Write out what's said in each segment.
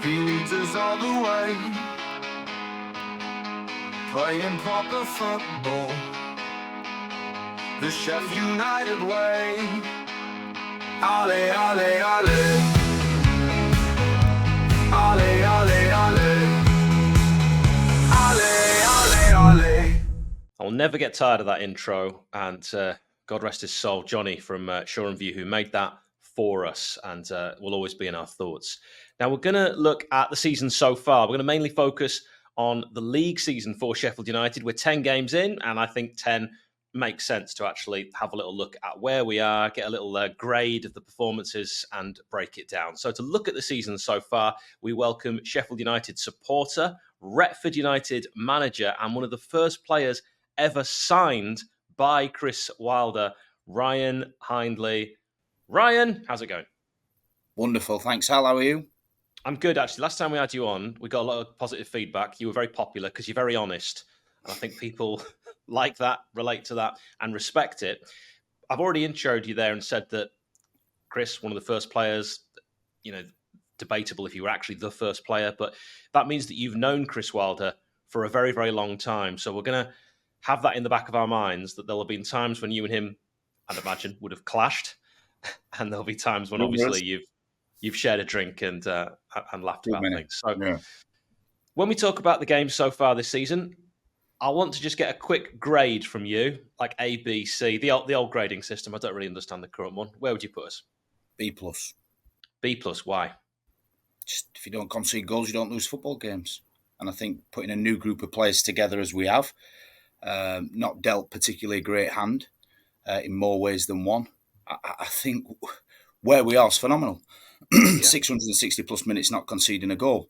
He leads us all the way, playing proper football, the Sheff United way. 𝗚𝗿𝗏𝗏𝗏𝗏, 𝗚𝗏𝗏𝗏𝗏𝗏. I'll never get tired of that intro, and God rest his soul, Johnny from 𝗬𝗏𝗏𝗏𝗏, who made that for us, and will always be in our thoughts. Now, we're going to look at the season so far. We're going to mainly focus on the league season for Sheffield United. We're 10 games in, and I think 10 makes sense to actually have a little look at where we are, get a little grade of the performances, and break it down. So to look at the season so far, we welcome Sheffield United supporter, Retford United manager, and one of the first players ever signed by Chris Wilder, Ryan Hindley. Ryan, how's it going? Wonderful. Thanks, Hal. How are you? I'm good, actually. Last time we had you on, we got a lot of positive feedback. You were very popular because you're very honest. And I think people like that, relate to that, and respect it. I've already introed you there and said that Chris, one of the first players, debatable if you were actually the first player, but that means that you've known Chris Wilder for a very, very long time. So we're going to have that in the back of our minds, that there'll have been times when you and him, I'd imagine, would have clashed. And there'll be times when obviously you've shared a drink and laughed about things. So when we talk about the games so far this season, I want to just get a quick grade from you, like A, B, C, the old grading system. I don't really understand the current one. Where would you put us? B+. B+, why? Just if you don't concede goals, you don't lose football games. And I think putting a new group of players together as we have, not dealt particularly a great hand in more ways than one. I think where we are is phenomenal. 660 plus minutes not conceding a goal.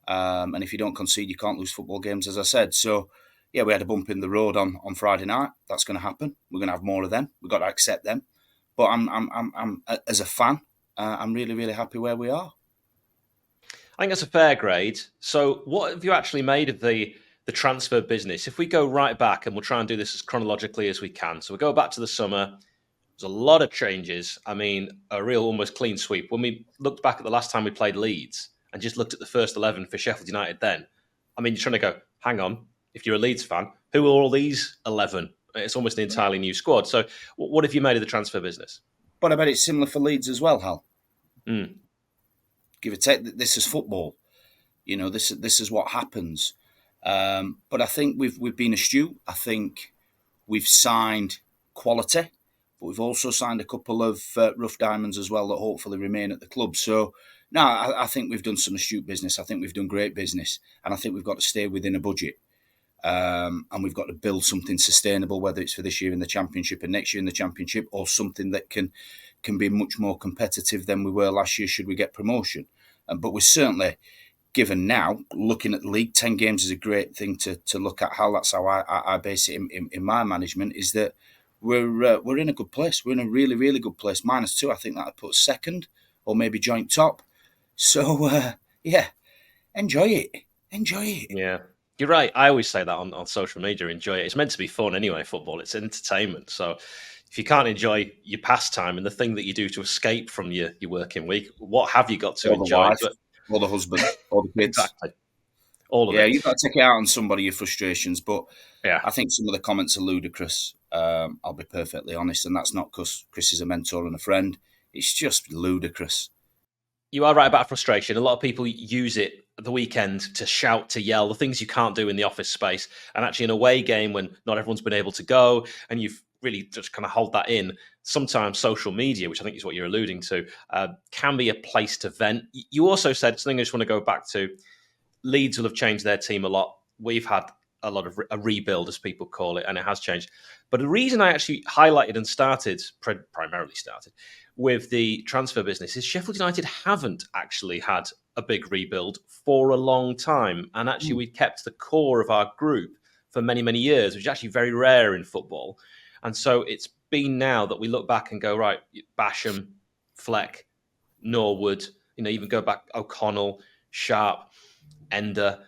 And if you don't concede, you can't lose football games, as I said. So, yeah, we had a bump in the road on Friday night. That's going to happen. We're going to have more of them. We've got to accept them. But I'm as a fan, I'm really, really happy where we are. I think that's a fair grade. So what have you actually made of the transfer business? If we go right back, and we'll try and do this as chronologically as we can. So we'll go back to the summer. There's a lot of changes. I mean, a real almost clean sweep. When we looked back at the last time we played Leeds and just looked at the first 11 for Sheffield United then, I mean, you're trying to go, hang on, if you're a Leeds fan, who are all these 11? It's almost an entirely new squad. So what have you made of the transfer business? But I bet it's similar for Leeds as well, Hal. Mm. Give or take, this is football. This is what happens. But I think we've been astute. I think we've signed quality. But we've also signed a couple of rough diamonds as well that hopefully remain at the club. So, no, I think we've done some astute business. I think we've done great business. And I think we've got to stay within a budget. And we've got to build something sustainable, whether it's for this year in the Championship and next year in the Championship, or something that can be much more competitive than we were last year should we get promotion. But we're certainly, given now, looking at the league, 10 games is a great thing to look at. How that's how I base it in my management, is that we're in a good place. We're in a really, really good place. -2, I think that would put us second or maybe joint top. So, enjoy it. Enjoy it. Yeah, you're right. I always say that on social media, enjoy it. It's meant to be fun anyway, football. It's entertainment. So if you can't enjoy your pastime and the thing that you do to escape from your working week, what have you got to enjoy? Or the husband, or the kids. Exactly. All of it. Yeah, you've got to take it out on somebody, your frustrations. But yeah, I think some of the comments are ludicrous. I'll be perfectly honest. And that's not because Chris is a mentor and a friend. It's just ludicrous. You are right about frustration. A lot of people use it at the weekend to shout, to yell, the things you can't do in the office space. And actually an away game when not everyone's been able to go and you've really just kind of hold that in. Sometimes social media, which I think is what you're alluding to, can be a place to vent. You also said something I just want to go back to. Leeds will have changed their team a lot. We've had a lot of a rebuild, as people call it, and it has changed. But the reason I actually highlighted and primarily started with the transfer business is Sheffield United haven't actually had a big rebuild for a long time. And actually, we've kept the core of our group for many, many years, which is actually very rare in football. And so it's been now that we look back and go, right, Basham, Fleck, Norwood, even go back, O'Connell, Sharp, Ender.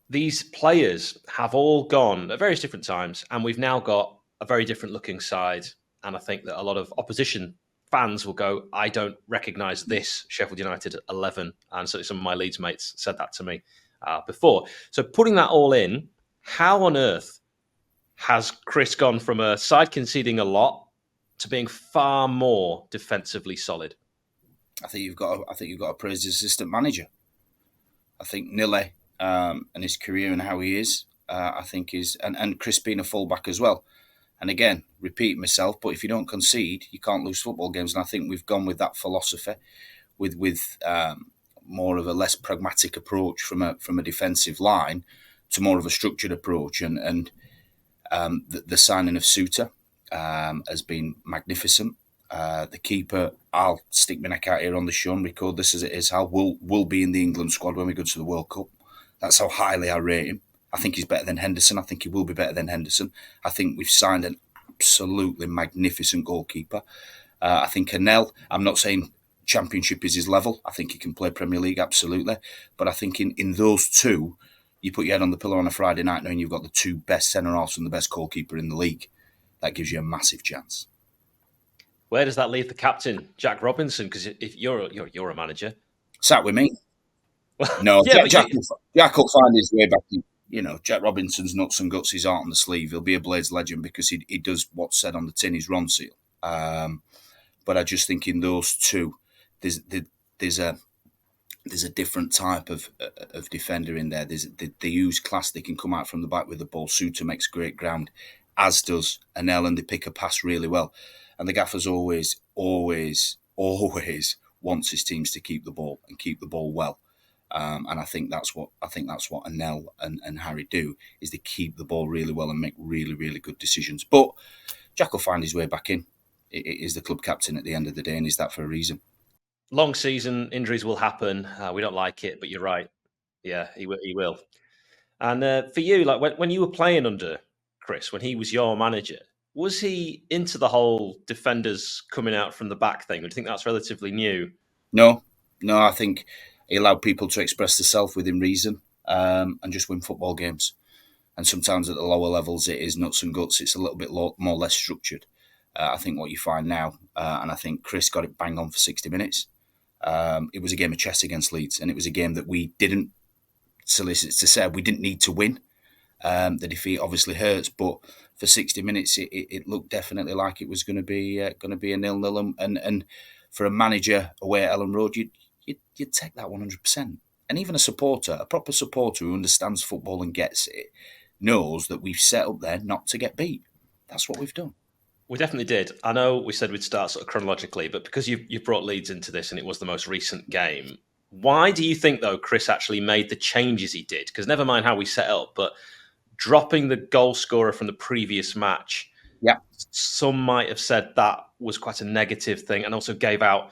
These players have all gone at various different times, and we've now got a very different looking side. And I think that a lot of opposition fans will go, I don't recognise this Sheffield United 11. And certainly some of my Leeds mates said that to me before. So putting that all in, how on earth has Chris gone from a side conceding a lot to being far more defensively solid? I think you've got to praise his assistant manager. I think 𝗚𝗍𝗍 and his career and how he is, I think is, and Chris being a fullback as well. And again, repeat myself, but if you don't concede, you can't lose football games. And I think we've gone with that philosophy, with more of a less pragmatic approach from a defensive line to more of a structured approach. And the signing of Suter has been magnificent. The keeper, I'll stick my neck out here on the show and record this as it is, will be in the England squad when we go to the World Cup. That's how highly I rate him. I think he's better than Henderson. I think he will be better than Henderson. I think we've signed an absolutely magnificent goalkeeper. I think 𝗚𝗍𝗍, I'm not saying Championship is his level. I think he can play Premier League, absolutely. But I think in those two, you put your head on the pillow on a Friday night knowing you've got the two best centre-halves and the best goalkeeper in the league. That gives you a massive chance. Where does that leave the captain, Jack Robinson? Because if you're a manager, sat with me. No, yeah, Jack will find his way back in. You know, Jack Robinson's nuts and guts, his art on the sleeve. He'll be a Blades legend because he does what's said on the tin, his Ronseal. But I just think in those two, there's a different type of defender in there. They use class. They can come out from the back with the ball. Suter makes great ground, as does 𝗚𝗍𝗍, and they pick a pass really well. And the gaffer's always wants his teams to keep the ball and keep the ball well. And I think that's what 𝗚𝗍𝗍 and Harry do, is they keep the ball really well and make really, really good decisions. But Jack will find his way back in. It is the club captain at the end of the day, and is that for a reason. Long season, injuries will happen. We don't like it, but you're right. Yeah, he will. And for you, like when you were playing under Chris, when he was your manager, was he into the whole defenders coming out from the back thing? Or do you think that's relatively new? No, I think he allowed people to express themselves within reason and just win football games. And sometimes at the lower levels, it is nuts and guts. It's a little bit more less structured. I think what you find now, and I think Chris got it bang on for 60 minutes. It was a game of chess against Leeds, and it was a game that we didn't solicit to say we didn't need to win. The defeat obviously hurts, but for 60 minutes, it looked definitely like it was going to be a 0-0. And for a manager away at Ellen Road, you'd take that 100%. And even a proper supporter who understands football and gets it, knows that we've set up there not to get beat. That's what we've done. We definitely did. I know we said we'd start sort of chronologically, but because you've brought Leeds into this and it was the most recent game, why do you think, though, Chris actually made the changes he did? Because never mind how we set up, but dropping the goal scorer from the previous match, some might have said that was quite a negative thing, and also gave out,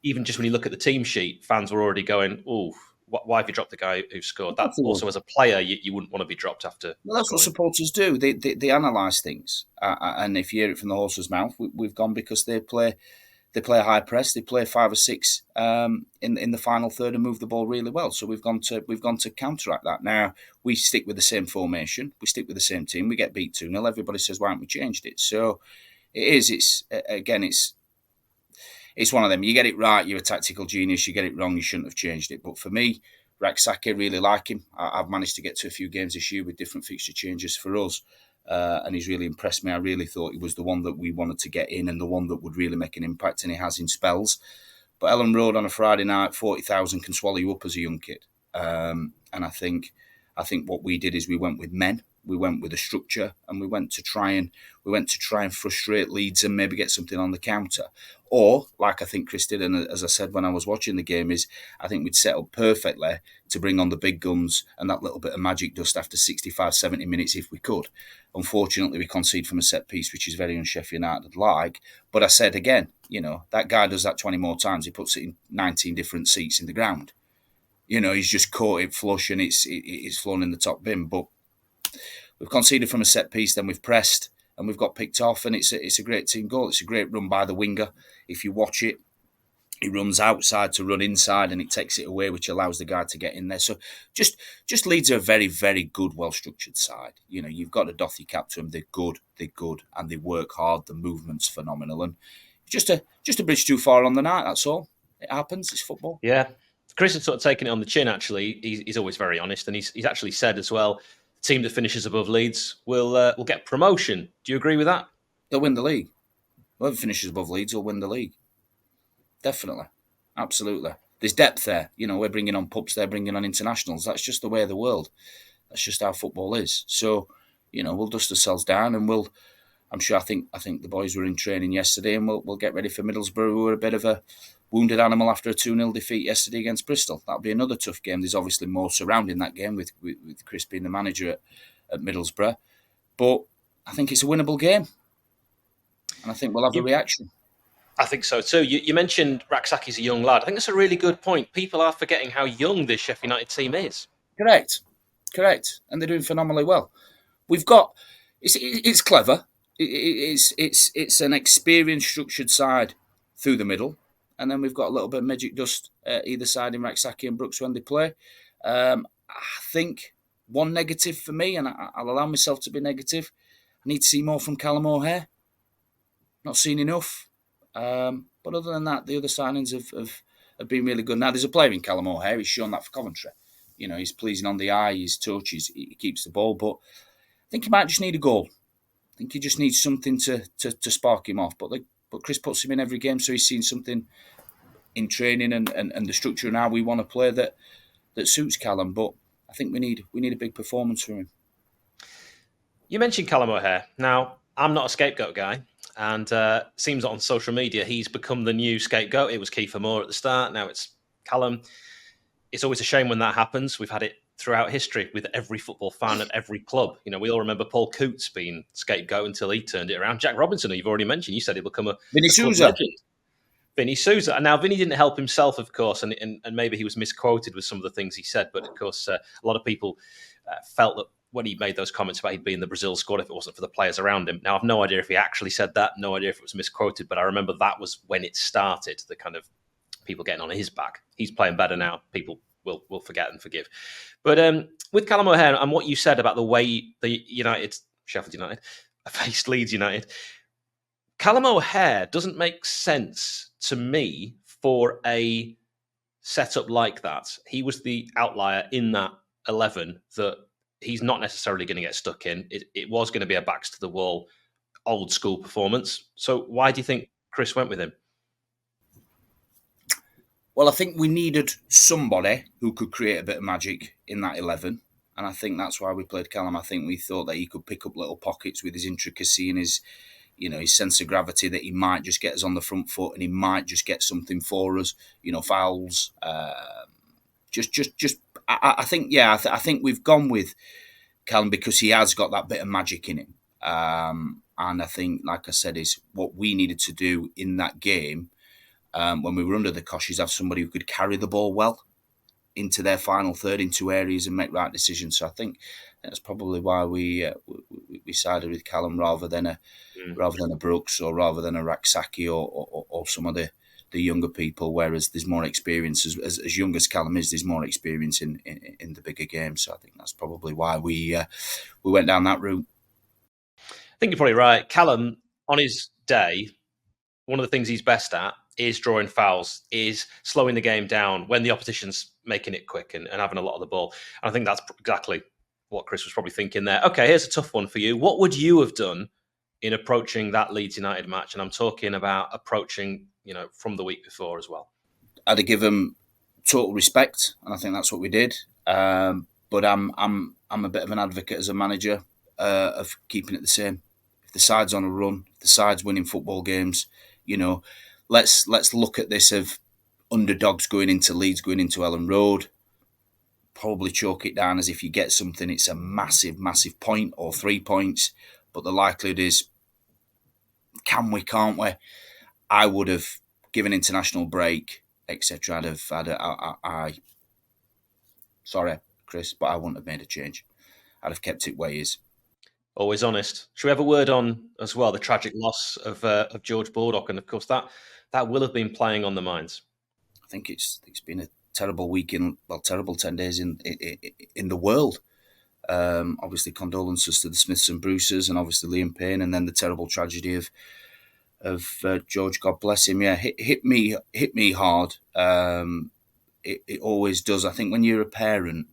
even just when you look at the team sheet, fans were already going, oh, why have you dropped the guy who scored? That also, as a player, you wouldn't want to be dropped after. Well, that's what supporters do. They analyse things, and if you hear it from the horse's mouth, we've gone because they play a high press. They play 5 or 6 in the final third and move the ball really well. So we've gone to counteract that. Now we stick with the same formation. We stick with the same team. We get beat 2-0. Everybody says, why haven't we changed it? So it's one of them. You get it right, you're a tactical genius. You get it wrong, you shouldn't have changed it. But for me, 𝗍𝗍𝗍, really like him. I've managed to get to a few games this year with different fixture changes for us. And he's really impressed me. I really thought he was the one that we wanted to get in and the one that would really make an impact, and he has in spells. But Ellen Road on a Friday night, 40,000 can swallow you up as a young kid. And I think what we did is we went with men. We went with a structure, and we went to try and frustrate Leeds and maybe get something on the counter. Or, like I think Chris did, and as I said when I was watching the game, is I think we'd set up perfectly to bring on the big guns and that little bit of magic dust after 65, 70 minutes if we could. Unfortunately, we concede from a set piece, which is very un-Sheffield United-like. But I said again, that guy does that 20 more times. He puts it in 19 different seats in the ground. He's just caught it flush and it's flown in the top bin. But we've conceded from a set piece, then we've pressed and we've got picked off, and it's a great team goal. It's a great run by the winger. If you watch it, he runs outside to run inside, and it takes it away, which allows the guy to get in there. So just Leeds are a very, very good, well-structured side. You've got a 𝗍𝗍𝗍𝗍 captain. They're good, and they work hard. The movement's phenomenal. And just a bridge too far on the night. That's all. It happens. It's football. Yeah. Chris has sort of taken it on the chin, actually. He's always very honest, and he's actually said as well, the team that finishes above Leeds will get promotion. Do you agree with that? They'll win the league. Whoever finishes above Leeds will win the league. Definitely. Absolutely. There's depth there. You know, we're bringing on pups, they're bringing on internationals. That's just the way of the world. That's just how football is. So, you know, we'll dust ourselves down and I think the boys were in training yesterday and we'll get ready for Middlesbrough, who were a bit of a wounded animal after a 2-0 defeat yesterday against Bristol. That'll be another tough game. There's obviously more surrounding that game with Chris being the manager at Middlesbrough. But I think it's a winnable game. And I think we'll have a reaction. I think so too. You mentioned 𝗍𝗍𝗲𝗍's a young lad. I think that's a really good point. People are forgetting how young this Sheffield United team is. Correct. And they're doing phenomenally well. We've got, it's clever. It's an experienced, structured side through the middle. And then we've got a little bit of magic dust either side in 𝗍𝗍𝗲𝗍 and Brooks when they play. I think one negative for me, and I'll allow myself to be negative, I need to see more from Callum O'Hare. Not seen enough. But other than that, the other signings have been really good. Now, there's a player in Callum O'Hare. He's shown that for Coventry. You know, he's pleasing on the eye, his touch, he keeps the ball. But I think he might just need a goal. I think he just needs something to spark him off. But Chris puts him in every game, so he's seen something in training and the structure and how we want to play that suits Callum. But I think we need a big performance from him. You mentioned Callum O'Hare. Now, I'm not a scapegoat guy. And seems that on social media, he's become the new scapegoat. It was 𝗍𝗶𝗴 at the start. Now it's Callum. It's always a shame when that happens. We've had it throughout history with every football fan at every club. You know, we all remember Paul Coots being scapegoat until he turned it around. Jack Robinson, who you've already mentioned, you said he'll become a 𝗍𝗍𝗲 𝗍𝗍𝗲 Souza. And now Vinny didn't help himself, of course, and maybe he was misquoted with some of the things he said. But of course, a lot of people felt that when he made those comments about he'd be in the Brazil squad if it wasn't for the players around him. Now, I've no idea if he actually said that, no idea if it was misquoted, but I remember that was when it started, the kind of people getting on his back. He's playing better now. People will forget and forgive. But with Callum O'Hare and what you said about the way the Sheffield United faced Leeds United, Callum O'Hare doesn't make sense to me for a setup like that. He was the outlier in that 11 that he's not necessarily going to get stuck in. It was going to be a backs to the wall, old school performance. So why do you think Chris went with him? Well, I think we needed somebody who could create a bit of magic in that 11. And I think that's why we played Callum. I think we thought that he could pick up little pockets with his intricacy and his sense of gravity, that he might just get us on the front foot and he might just get something for us, fouls. I think we've gone with Callum because he has got that bit of magic in him. And I think, like I said, is what we needed to do in that game when we were under the cosh is have somebody who could carry the ball well into their final third, into areas and make right decisions. So I think that's probably why we sided with Callum rather than a Brooks or rather than a 𝗍𝗍𝗲𝗍 or some of the younger people, whereas there's more experience, as young as Callum is, there's more experience in the bigger games. So I think that's probably why we went down that route. I think you're probably right. Callum, on his day, one of the things he's best at is drawing fouls, is slowing the game down when the opposition's making it quick and having a lot of the ball. And I think that's exactly what Chris was probably thinking there. Okay, here's a tough one for you. What would you have done in approaching that Leeds United match? And I'm talking about approaching, from the week before as well. I'd have given him total respect, and I think that's what we did. But I'm a bit of an advocate as a manager of keeping it the same. If the side's on a run, if the side's winning football games, let's look at this of underdogs going into Leeds, going into Ellen Road. Probably chalk it down as if you get something, it's a massive, massive point or 3 points. But the likelihood is, can we, can't we? I would have given international break, etc. Sorry, Chris, but I wouldn't have made a change. I'd have kept it where he is. Always honest. Should we have a word on, as well, the tragic loss of George Baldock? And, of course, that will have been playing on the minds. I think it's been a terrible week terrible 10 days in the world. Obviously, condolences to the Smiths and Bruces and obviously Liam Payne, and then the terrible tragedy of George, God bless him. Yeah, hit me hard. It always does. I think when you're a parent,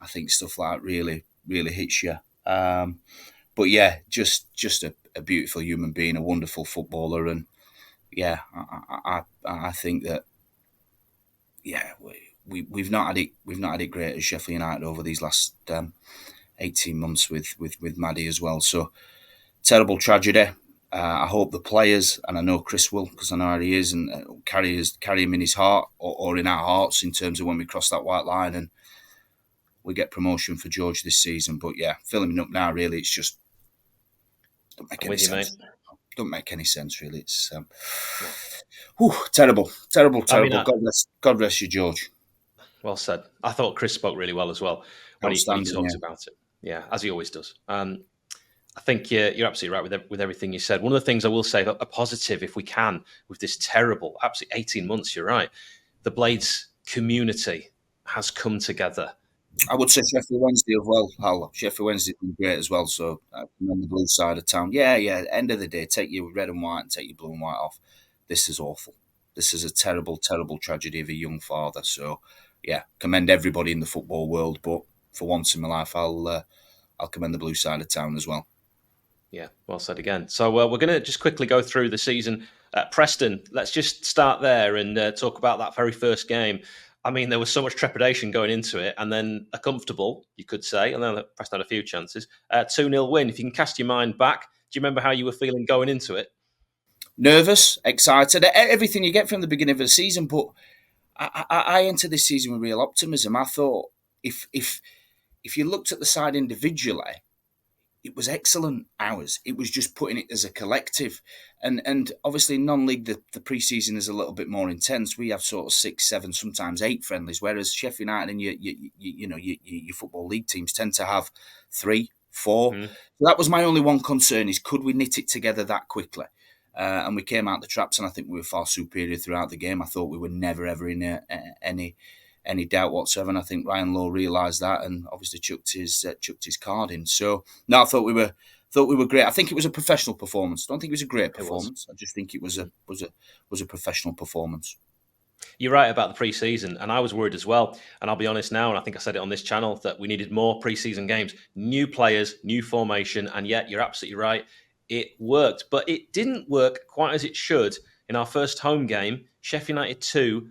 I think stuff like that really hits you. But yeah, just a beautiful human being, a wonderful footballer, and yeah, I think that we've not had it great at Sheffield United over these last 18 months with Maddie as well. So terrible tragedy. I hope the players, and I know Chris will, because I know how he is, and carry him in his heart or in our hearts in terms of when we cross that white line and we get promotion for George this season. But yeah, filling him up now, really, it's just don't make any sense. Don't make any sense, really. It's terrible. I mean, God rest you, George. Well said. I thought Chris spoke really well as well when he talked about it. Yeah, as he always does. I think you're absolutely right with everything you said. One of the things I will say, a positive, if we can, with this terrible, absolutely 18 months, you're right, the Blades community has come together. I would say Sheffield Wednesday as well, Hal. Sheffield Wednesday has been great as well, so I'm on the blue side of town. Yeah, end of the day, take your red and white and take your blue and white off. This is awful. This is a terrible, terrible tragedy of a young father. So, yeah, commend everybody in the football world, but for once in my life, I'll commend the blue side of town as well. Yeah, well said again. So we're going to just quickly go through the season. Preston, let's just start there and talk about that very first game. I mean, there was so much trepidation going into it, and then a comfortable, you could say, and then Preston had a few chances. 2-0 win. If you can cast your mind back, do you remember how you were feeling going into it? Nervous, excited, everything you get from the beginning of the season. But I entered this season with real optimism. I thought if you looked at the side individually, it was excellent hours. It was just putting it as a collective. And obviously non-league, the pre-season is a little bit more intense. We have sort of 6, 7, sometimes 8 friendlies, whereas Sheffield United and your football league teams tend to have 3, 4. So that was my only one concern, is could we knit it together that quickly? And we came out the traps, and I think we were far superior throughout the game. I thought we were never, ever in any doubt whatsoever, and I think Ryan Lowe realised that, and obviously chucked his card in. So no, I thought we were great. I think it was a professional performance. I don't think it was a great performance. I just think it was a professional performance. You're right about the pre-season, and I was worried as well. And I'll be honest now, and I think I said it on this channel, that we needed more pre-season games, new players, new formation, and yet you're absolutely right. It worked, but it didn't work quite as it should in our first home game, Sheffield United 2,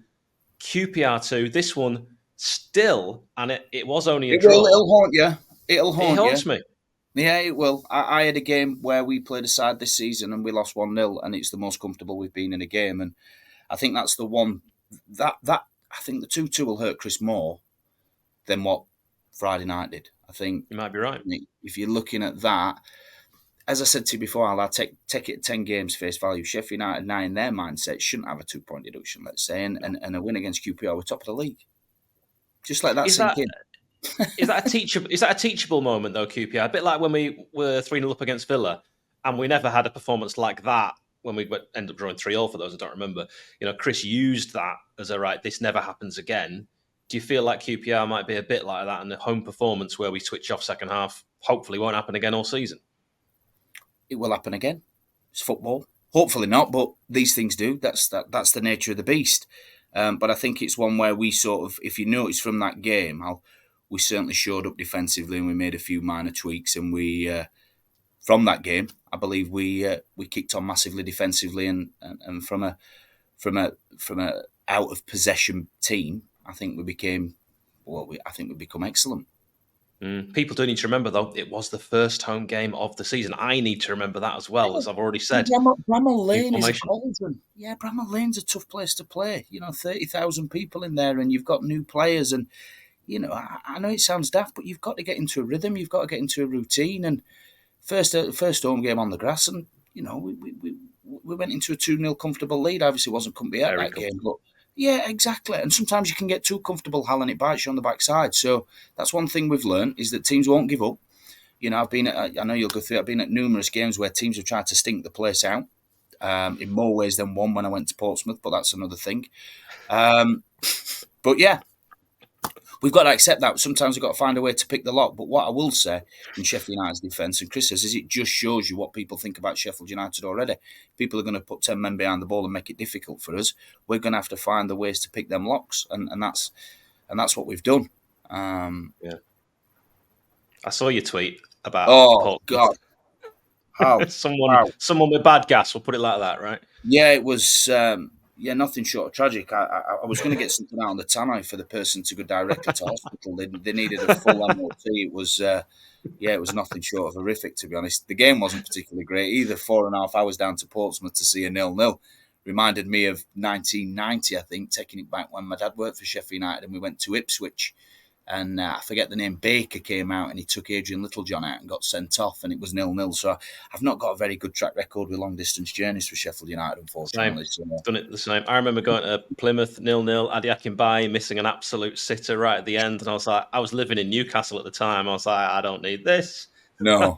QPR 2. This one still, and it was only a draw. It'll haunt you. It haunts me. Yeah, it will. I had a game where we played a side this season and we lost 1-0, and it's the most comfortable we've been in a game. And I think that's the one that I think the 2-2 will hurt Chris more than what Friday night did. I think you might be right. If you're looking at that, as I said to you before, I'll take it 10 games face value. Sheffield United now in their mindset shouldn't have a 2-point deduction, let's say, and a win against QPR, we're top of the league. Just let that sink in. Is that a teachable moment though, QPR? A bit like when we were 3-0 up against Villa, and we never had a performance like that when we ended up drawing 3-3 for those I don't remember. Chris used that as this never happens again. Do you feel like QPR might be a bit like that, and the home performance where we switch off second half hopefully won't happen again all season? It will happen again. It's football. Hopefully not, but these things do. That's the nature of the beast. But I think it's one where we sort of, if you notice from that game, we certainly showed up defensively and we made a few minor tweaks. And we, from that game, I believe we kicked on massively defensively, and from a out of possession team, I think we became we've become excellent. People do need to remember, though, it was the first home game of the season. I need to remember that as well, as I've already said. Bramall Lane is a cauldron. Yeah, Bramall Lane's a tough place to play. 30,000 people in there, and you've got new players. And, I know it sounds daft, but you've got to get into a rhythm. You've got to get into a routine. And first home game on the grass, and, we went into a 2-0 comfortable lead. Obviously, couldn't be at that game, but... Yeah, exactly. And sometimes you can get too comfortable, Hal, and it bites you on the backside. So that's one thing we've learned, is that teams won't give up. I know you'll go through it. I've been at numerous games where teams have tried to stink the place out, in more ways than one when I went to Portsmouth, but that's another thing. But yeah, we've got to accept that. Sometimes we've got to find a way to pick the lock. But what I will say in Sheffield United's defence, and Chris says, is it just shows you what people think about Sheffield United already. People are going to put 10 men behind the ball and make it difficult for us. We're going to have to find the ways to pick them locks, and that's what we've done. Yeah. I saw your tweet about Portsmouth. God. How? someone with bad gas, we'll put it like that, right? Yeah, it was nothing short of tragic. I was going to get something out on the tannoy for the person to go directly to hospital. They needed a full MOT. It was it was nothing short of horrific, to be honest. The game wasn't particularly great either. 4.5 hours down to Portsmouth to see a 0-0. Reminded me of 1990, I think, taking it back when my dad worked for Sheffield United and we went to Ipswich. And I forget the name, 𝗣𝗍𝗲 came out and he took Adrian Littlejohn out and got sent off, and it was 0-0. So I've not got a very good track record with long-distance journeys for Sheffield United, unfortunately. Done it the same. I remember going to Plymouth, 0-0, 𝗍𝗲𝗍𝗶𝗍 missing an absolute sitter right at the end. And I was living in Newcastle at the time. I was like, I don't need this. No.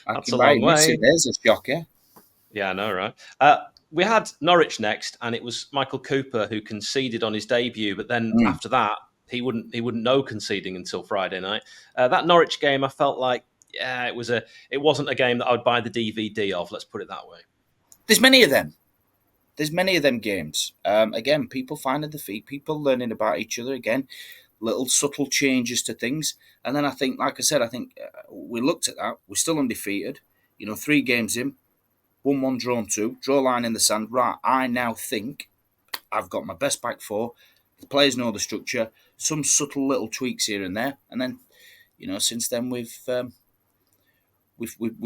That's a long way. There's a shocker. Yeah, I know, right? We had Norwich next, and it was Michael Cooper who conceded on his debut. But then after that, he wouldn't know conceding until Friday night. That Norwich game, I felt like, it wasn't a game that I would buy the DVD of. Let's put it that way. There's many of them. There's many of them games. Again, people finding the feet, people learning about each other. Again, little subtle changes to things. And then I think, like I said, we looked at that. We're still undefeated. 3 games in, 1-1 drawn 2, draw a line in the sand. Right, I now think I've got my best back four. The players know the structure. Some subtle little tweaks here and there, and then, since then we've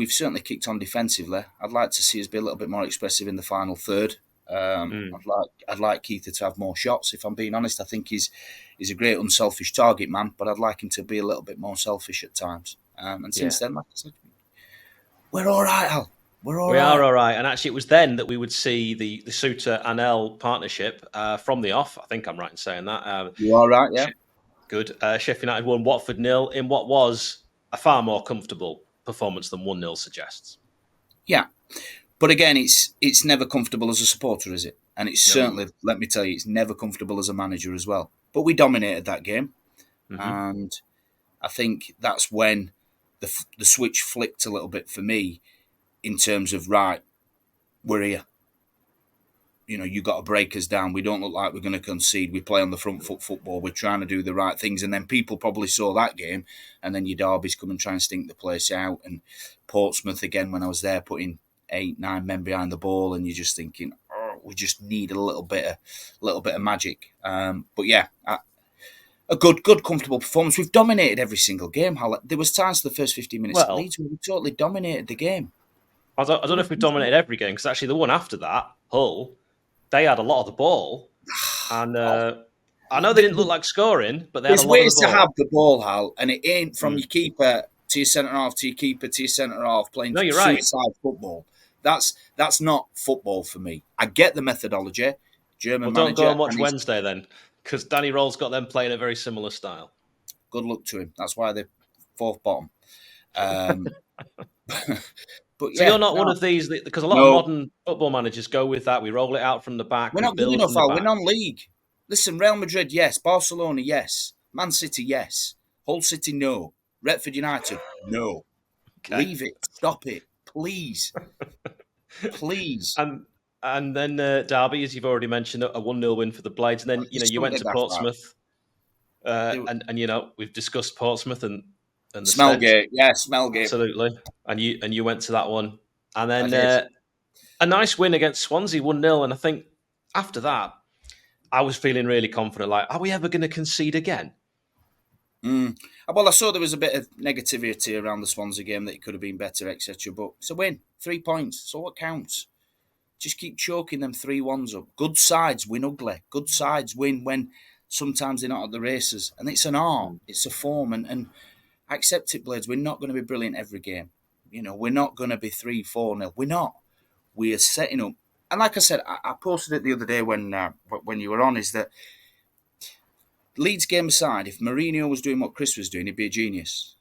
certainly kicked on defensively. I'd like to see us be a little bit more expressive in the final third. I'd like Keith to have more shots. If I'm being honest, I think he's a great unselfish target man, but I'd like him to be a little bit more selfish at times. And since then, like I said, we're all right, Al. We are all right. And actually, it was then that we would see the 𝗬𝗏 partnership from the off. I think I'm right in saying that. You are right, yeah. Good. Sheffield United won Watford 0 in what was a far more comfortable performance than 1-0 suggests. Yeah. But again, it's never comfortable as a supporter, is it? And it's certainly, let me tell you, it's never comfortable as a manager as well. But we dominated that game. And I think that's when the switch flicked a little bit for me. In terms of, right, we're here. You got to break us down. We don't look like we're going to concede. We play on the front foot football. We're trying to do the right things. And then people probably saw that game. And then your Derby's come and try and stink the place out. And Portsmouth, again, when I was there, putting 8-9 men behind the ball. And you're just thinking, we just need a little bit of magic. But yeah, a good, comfortable performance. We've dominated every single game. There was times for the first 15 minutes at Leeds where we totally dominated the game. I don't know if we dominated every game, because actually the one after that, Hull, they had a lot of the ball. And I know they didn't look like scoring, but they had a lot of the ball. There's ways to have the ball, Hal, and it ain't from your keeper to your centre-half to your keeper to your centre-half playing suicide football. That's not football for me. I get the methodology. German manager. Don't go and watch Wednesday then, because Danny Roll's got them playing a very similar style. Good luck to him. That's why they're 4th bottom. But so you're not one of these, because a lot of modern football managers go with that. We roll it out from the back. We're not good enough, Al. We're non-league. Listen, Real Madrid, yes. Barcelona, yes. Man City, yes. Hull City, no. Retford United, no. Okay. Leave it. Stop it. Please. Please. And then Derby, as you've already mentioned, a 1-0 win for the Blades. And then, you went to Portsmouth. And we've discussed Portsmouth and the Smellgate, Smellgate, absolutely. And you went to that one, and then a nice win against Swansea, 1-0. And I think after that, I was feeling really confident. Like, are we ever going to concede again? Well, I saw there was a bit of negativity around the Swansea game that it could have been better, etc. But it's a win, 3 points. So what counts? Just keep choking them 3-1s up. Good sides win ugly. Good sides win when sometimes they're not at the races, and it's an art. It's a form, and accept it, Blades. We're not going to be brilliant every game. We're not going to be 3-4-0. We're not. We are setting up. And like I said, I posted it the other day when you were on, is that Leeds game aside, if Mourinho was doing what Chris was doing, he'd be a genius.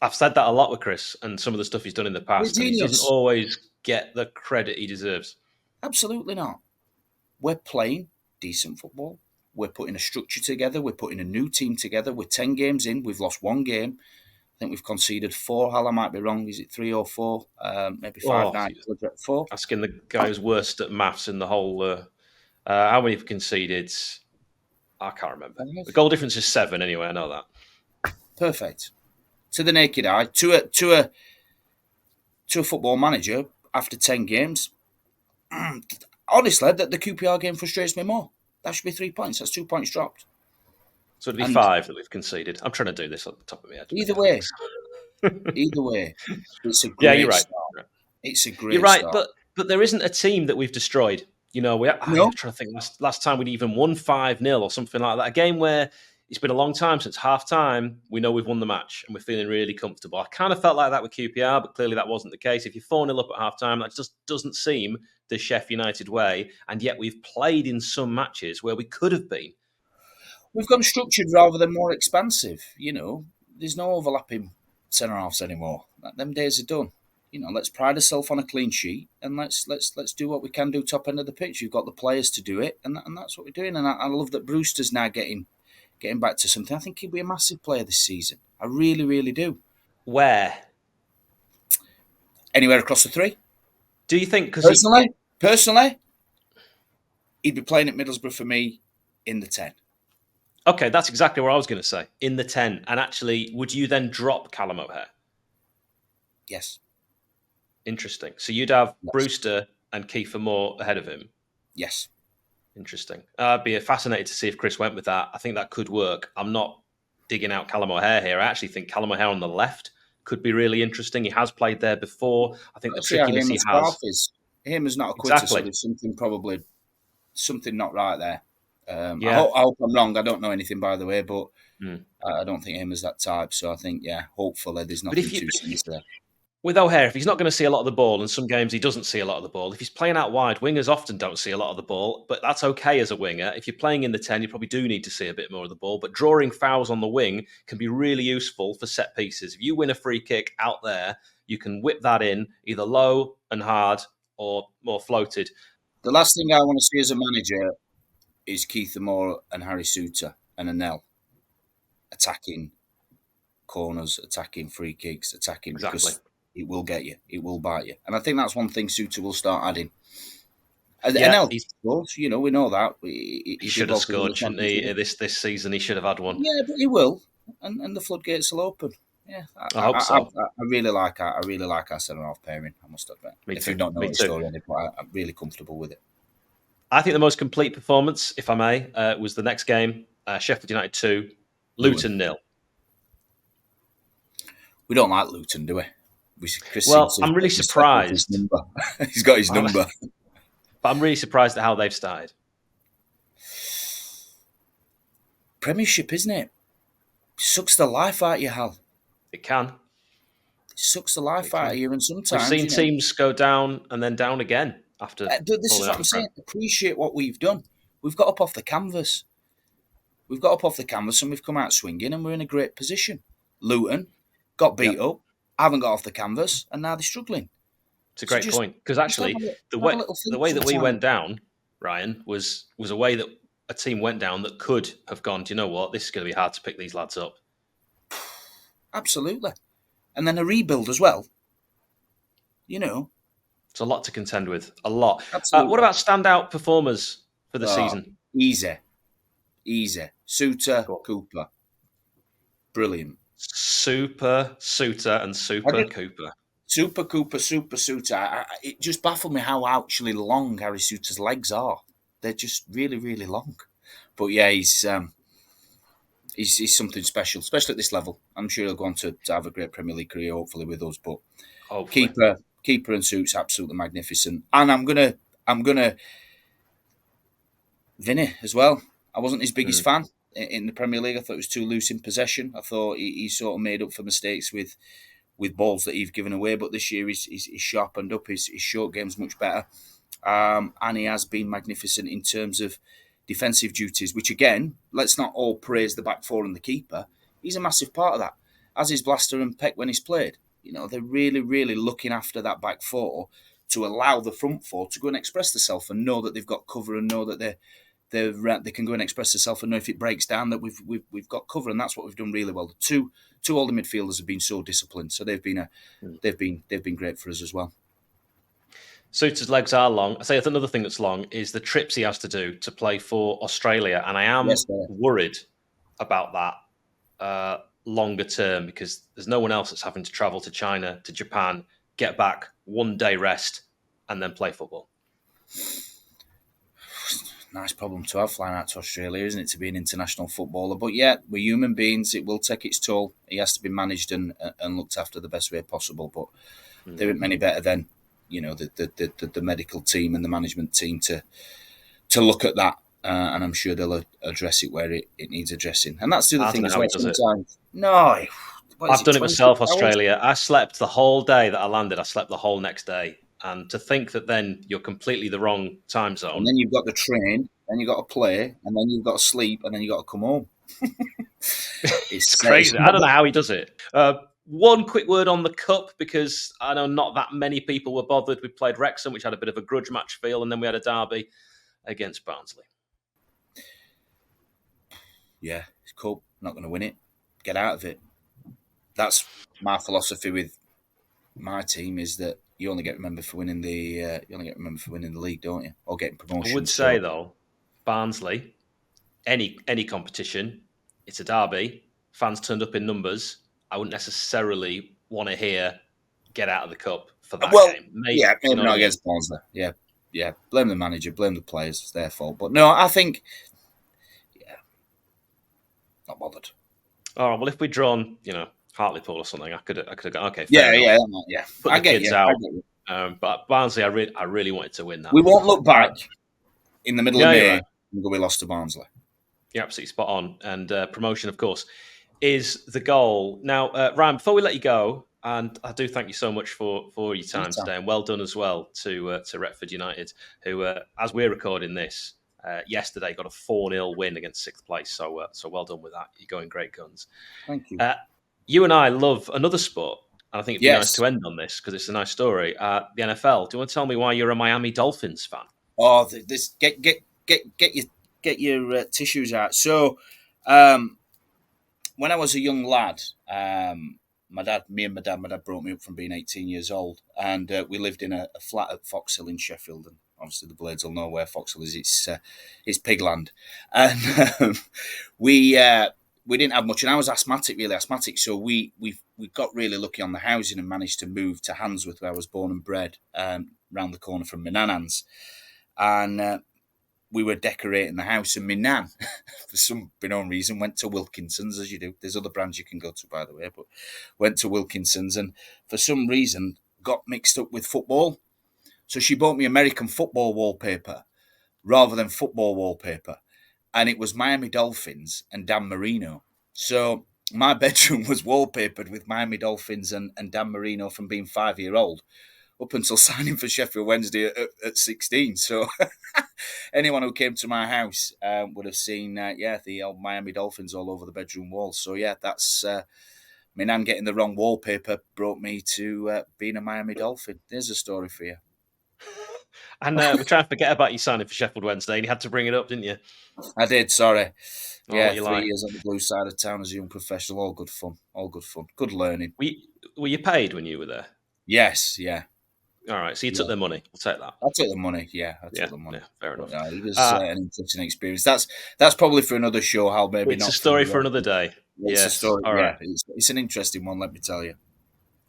I've said that a lot with Chris and some of the stuff he's done in the past. And he doesn't always get the credit he deserves. Absolutely not. We're playing decent football. We're putting a structure together. We're putting a new team together. We're 10 games in. We've lost one game. I think we've conceded 4. Hal, I might be wrong. Is it 3 or 4? Maybe 5, 9, 4. Asking the guy who's worst at maths in the whole... how many have conceded? I can't remember. The goal difference is 7 anyway, I know that. Perfect. To the naked eye, to a football manager, after 10 games, honestly, the QPR game frustrates me more. That should be 3 points. That's 2 points dropped. So it'd be 5 that we've conceded. I'm trying to do this on the top of my head. Either way, it's a great you're right. start. It's a great You're right, start. but there isn't a team that we've destroyed. I'm trying to think. Last time we'd even won 5-0 or something like that. A game where it's been a long time since half-time. We know we've won the match and we're feeling really comfortable. I kind of felt like that with QPR, but clearly that wasn't the case. If you're 4-0 up at half-time, that just doesn't seem the Sheff United way. And yet we've played in some matches where we could have been. We've gone structured rather than more expansive. There's no overlapping centre-halves anymore. Them days are done. Let's pride ourselves on a clean sheet and let's do what we can do top end of the pitch. You've got the players to do it, and that's what we're doing. And I love that Brewster's now getting back to something. I think he'll be a massive player this season. I really, really do. Where? Anywhere across the 3. Do you think? Personally, he'd be playing at Middlesbrough for me in the 10. Okay, that's exactly what I was going to say. In the 10. And actually, would you then drop Callum O'Hare? Yes. Interesting. So you'd have Brewster and 𝗤𝗄𝗎 ahead of him? Yes. Interesting. I'd be fascinated to see if Chris went with that. I think that could work. I'm not digging out Callum O'Hare here. I actually think Callum O'Hare on the left could be really interesting. He has played there before. I think the trickiness he has... Him is not a quitter, so there's something not right there. I hope I'm wrong. I don't know anything, by the way, but I don't think him is that type. So I think, hopefully there's nothing too sinister there. With O'Hare, if he's not going to see a lot of the ball, and some games he doesn't see a lot of the ball, if he's playing out wide, wingers often don't see a lot of the ball, but that's okay as a winger. If you're playing in the 10, you probably do need to see a bit more of the ball, but drawing fouls on the wing can be really useful for set pieces. If you win a free kick out there, you can whip that in either low and hard or more floated. The last thing I want to see as a manager is 𝗤𝗄𝗎 and Harry Souttar and Anel attacking corners, attacking free kicks, attacking... Exactly. Because it will get you. It will bite you. And I think that's one thing Souttar will start adding. Anel scores, we know that. He should have scored, shouldn't he? This season, he should have had one. Yeah, but he will. And the floodgates will open. Yeah, I hope so. I really like our centre-half pairing, I must admit. If you don't know the story already, but I'm really comfortable with it. I think the most complete performance, if I may, was the next game, Sheffield United 2, Luton 0. We don't like Luton, do we? I'm really surprised. He's got his number. But I'm really surprised at how they've started. Premiership, isn't it? Sucks the life out of you, Hal. It can. It sucks the life out of you, and sometimes... We've seen teams go down and then down again after... This is what I'm saying. Appreciate what we've done. We've got up off the canvas. And we've come out swinging, and we're in a great position. Luton got beat up, haven't got off the canvas, and now they're struggling. It's a great point, because actually the way that we went down, Ryan, was a way that a team went down that could have gone, do you know what, this is going to be hard to pick these lads up. Absolutely. And then a rebuild as well. It's a lot to contend with, a lot. Absolutely. What about standout performers for the season? Easy. Souttar, Cooper. Brilliant. Super Souttar and Super Cooper. Super Cooper, Super Souttar. It just baffled me how actually long Harry Souttar's legs are. They're just really, really long. But yeah, he's something special, especially at this level. I'm sure he'll go on to have a great Premier League career, hopefully with us. But keeper and Sout's absolutely magnificent. And I'm gonna Vinny as well. I wasn't his biggest fan in the Premier League. I thought he was too loose in possession. I thought he sort of made up for mistakes with balls that he's given away. But this year he's sharpened up. His short game's much better. And he has been magnificent in terms of defensive duties, which again, let's not all praise the back four and the keeper. He's a massive part of that, as is Blaster and Peck when he's played. They're really, really looking after that back four to allow the front four to go and express themselves and know that they've got cover and know that they can go and express themselves and know if it breaks down that we've got cover, and that's what we've done really well. The two older midfielders have been so disciplined, so they've been great for us as well. Souttar's legs are long. I say another thing that's long is the trips he has to do to play for Australia, and I am worried about that longer term because there's no one else that's having to travel to China, to Japan, get back, 1 day rest, and then play football. Nice problem to have, flying out to Australia, isn't it, to be an international footballer? But yeah, we're human beings. It will take its toll. He has to be managed and looked after the best way possible. But there aren't many better than the medical team and the management team to look at that, and I'm sure they'll address it where it needs addressing. And that's the other thing as well. Sometimes, no, I've done it myself. Australia, I slept the whole day that I landed. I slept the whole next day, and to think that then you're completely the wrong time zone, and then you've got to train, then you've got to play, and then you've got to sleep, and then you've got to come home. It's crazy. I don't know how he does it. One quick word on the Cup, because I know not that many people were bothered. We played Wrexham, which had a bit of a grudge match feel, and then we had a derby against Barnsley. Yeah, it's Cup. Not going to win it. Get out of it. That's my philosophy with my team, is that you only get remembered for winning the league, don't you? Or getting promotion. I would say though, Barnsley, any competition, it's a derby. Fans turned up in numbers. I wouldn't necessarily want to hear get out of the Cup for that game. Maybe not against Barnsley. Yeah. Blame the manager, blame the players. It's their fault. But no, I think, not bothered. All right. Well, if we'd drawn, Hartlepool or something, I could have gone. Okay. Yeah. Put the kids out. But Barnsley, I really wanted to win that. We won't look back in the middle of May and go, we lost to Barnsley. You're absolutely spot on. And promotion, of course, is the goal. Now, Ryan, before we let you go, and I do thank you so much for your time today, and well done as well to Retford United, who, as we're recording this, yesterday got a 4-0 win against 6th place. So well done with that. You're going great guns. Thank you. You and I love another sport. And I think it'd be nice to end on this because it's a nice story. The NFL. Do you want to tell me why you're a Miami Dolphins fan? Oh, this get your tissues out. So, when I was a young lad, my dad brought me up from being 18 years old, and we lived in a flat at Foxhill in Sheffield. And obviously, the Blades will know where Foxhill is. It's pigland, and we didn't have much, and I was asthmatic. So we got really lucky on the housing and managed to move to Handsworth, where I was born and bred, round the corner from my nan's. And we were decorating the house, and my nan, for some unknown reason, went to Wilkinson's, as you do. There's other brands you can go to, by the way, but went to Wilkinson's, and for some reason got mixed up with football. So she bought me American football wallpaper rather than football wallpaper. And it was Miami Dolphins and Dan Marino. So my bedroom was wallpapered with Miami Dolphins and Dan Marino from being 5-year-old up until signing for Sheffield Wednesday at 16. So anyone who came to my house would have seen, the old Miami Dolphins all over the bedroom wall. So that's my nan getting the wrong wallpaper brought me to being a Miami Dolphin. There's a story for you. And we're trying to forget about you signing for Sheffield Wednesday, and you had to bring it up, didn't you? I did, sorry. Oh, 3 years on the blue side of town as a young professional. All good fun. Good learning. Were you paid when you were there? Yes, yeah. All right, so you took their money. We'll take that. I took the money, yeah. I took the money. Yeah, fair enough. But, it was an interesting experience. That's probably for another show, Hal. Maybe it's a story for another day. It's a story. All right. It's an interesting one, let me tell you.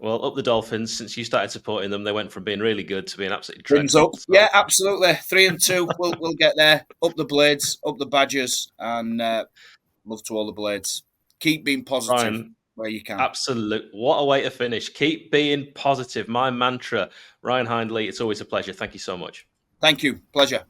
Well, up the Dolphins. Since you started supporting them, they went from being really good to being absolutely dreadful. Up. Yeah, absolutely. 3-2. We'll get there. Up the Blades, up the Badgers, and love to all the Blades. Keep being positive Ryan, where you can. Absolute. What a way to finish. Keep being positive. My mantra. Ryan Hindley, it's always a pleasure. Thank you so much. Thank you. Pleasure.